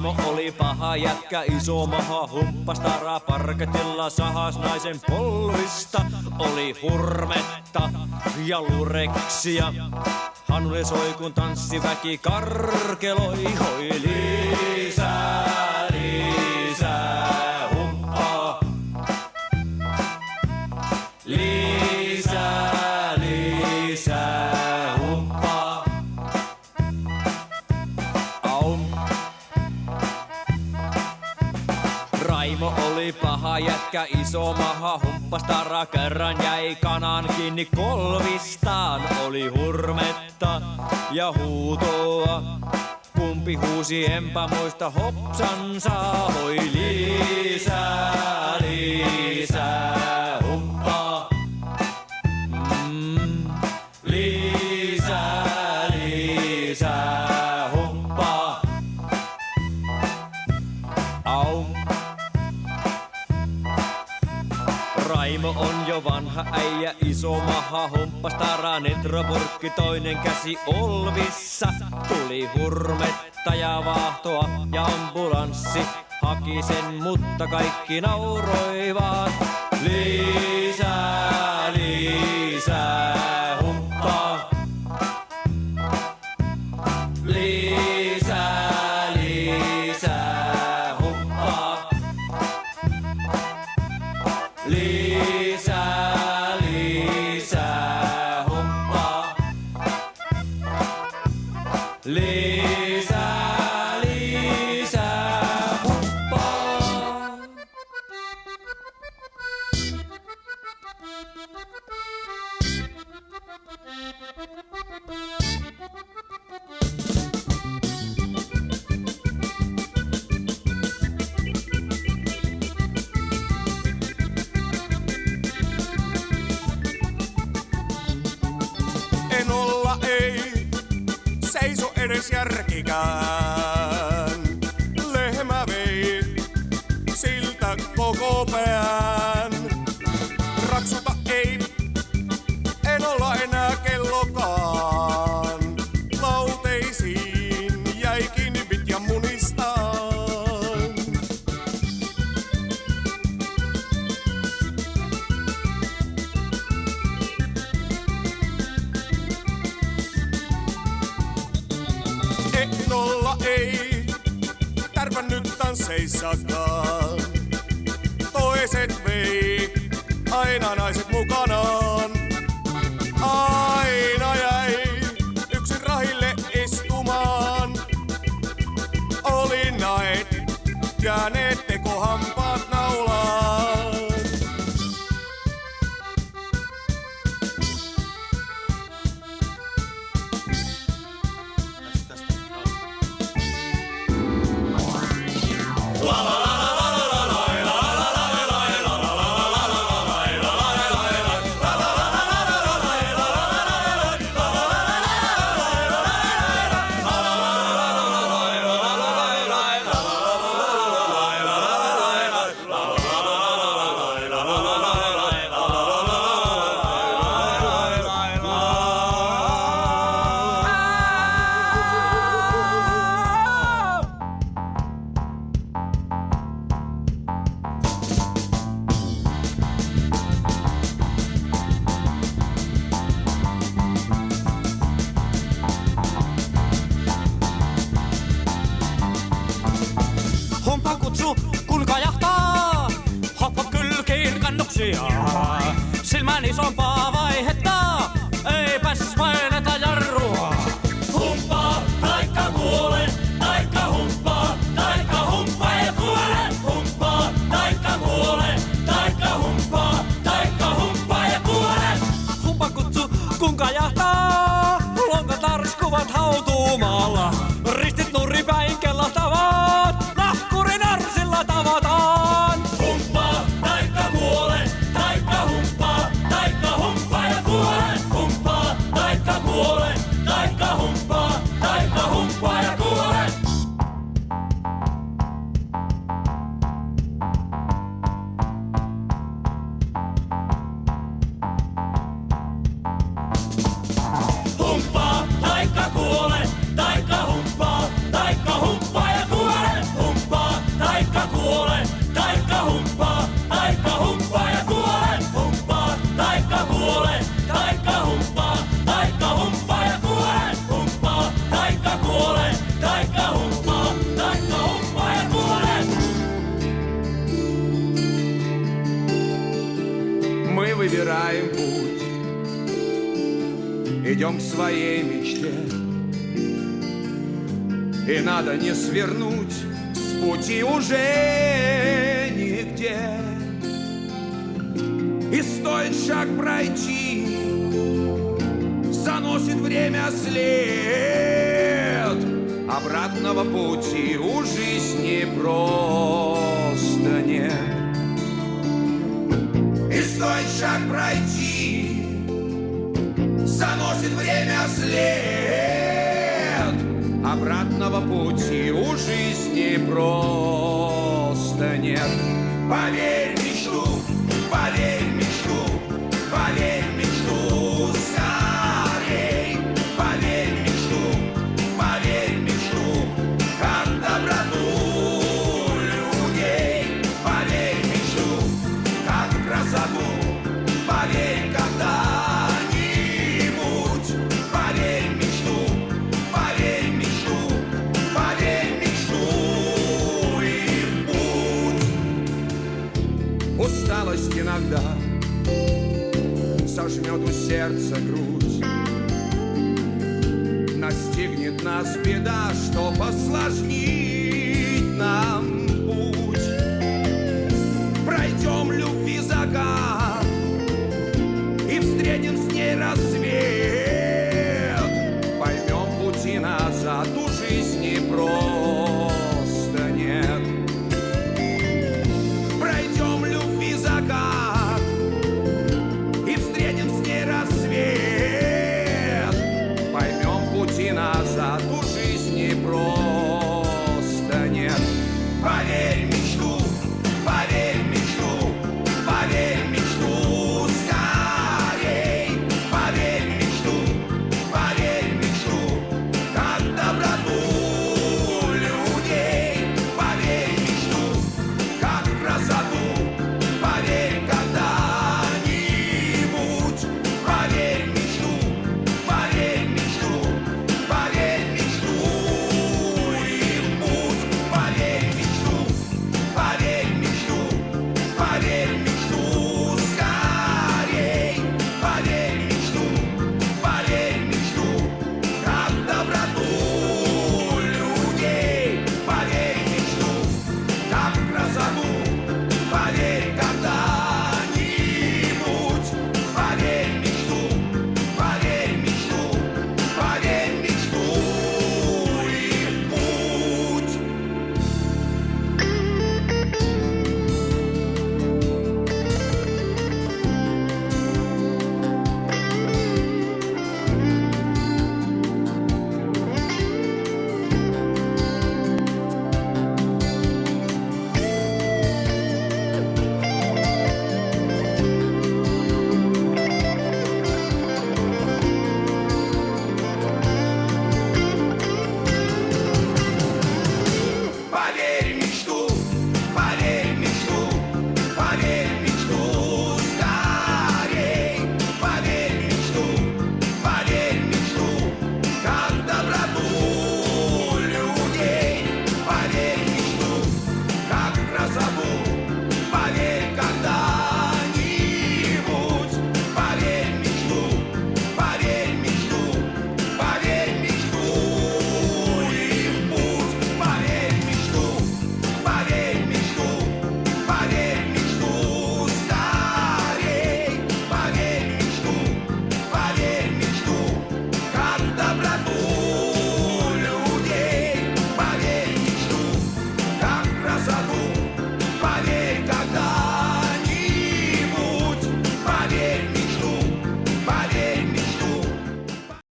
Raimo oli paha jätkä, iso maha, humppas taraa parketilla, sahas naisen polvista. Oli hurmetta ja lureksia, Hanule soi kun tanssiväki karkeloi. Hoi lisää, lisää humppaa. Lisää, lisää humppaa. Aum. Raimo oli paha jätkä, iso maha, humppas taraa, kerran jäi kanan kiinni kolvistaan. Oli hurmetta ja huutoa, kumpi huusi enpä muista hopsansa. Hoi lisää, lisää humppaa. Lisää, lisää humppaa. Au. Raimo on jo vanha äijä, iso maha, humppas taraa, netropurkki, toinen käsi olvissa. Tuli hurmetta ja vaahtoa ja ambulanssi haki sen, mutta kaikki nauroivat. Lisää, lisää humppaa. Lisää, lisää humppaa. Lisää, lisää humppaa. Lisää, lisää humppaa. Enolla ei seiso edes järkikään. Lehmä vei siltä koko pään. Raksuta ei Enolla enää kellokaan. Lauteisiin jäi kiinni vitjan munistaan. Enolla ei tärvännyt tansseissakaan. Toiset vei aina naiset mukanaan. Aina jäi yksin rahille istumaan. Oli näet jääneet tekohampaat naulaan. Humppa kutsu, kun kajahtaa, hoppa kylkiin kannuksia. Silmän isompaa vaihetta, eipäs paineta jarrua. Humppaa, taikka kuole, taikka humppaa, taikka humppaa ja kuole. Humppaa, taikka kuole, taikka humppaa, taikka humppaa ja kuole. Humppa kutsu, kun kajahtaa, lonkat arskuvat hautuumaalla. Ristit nuripäin kellahtavat, nahkurin arsilla tavataan. Humppaa, taikka kuole, taikka humppaa, taikka humppaa. выбираем путь, идем к своей мечте. И надо не свернуть с пути уже нигде. И стоит шаг пройти, заносит время след. Обратного пути у жизни просто нет. И стоит шаг пройти, заносит время след. Обратного пути у жизни просто нет. Поверь в мечту, поверь в мечту, поверь в мечту скорей. Поверь в мечту, поверь в мечту, как доброту людей. Поверь в мечту, как в красоту, поверь когда-нибудь. Поверь в мечту, поверь в мечту, поверь в мечту и в путь. Усталость иногда сожмет у сердца грудь, настигнет нас беда, что посложнить нам